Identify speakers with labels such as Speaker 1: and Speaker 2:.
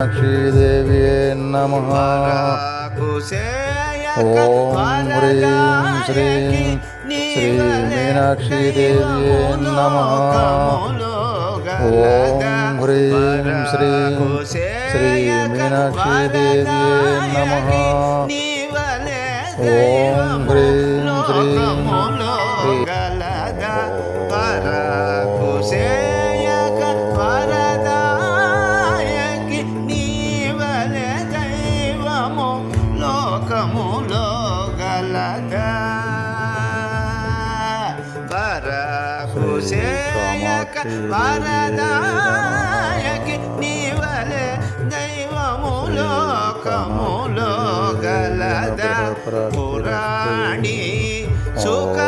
Speaker 1: मीनाक्षीदेव्यै नमः। ॐ ह्रीं श्रीं श्रीमीनाक्षीदेव्यै नमः। ॐ ह्रीं श्रीं श्रीमीनाक्षीदेव्यै नमः। ॐ ह्रीं श्रीं
Speaker 2: లోకములో గలగా వరకుశేయక వరదాయకి నీవలే దైవము లోకములో గలదా పురాణి సుఖ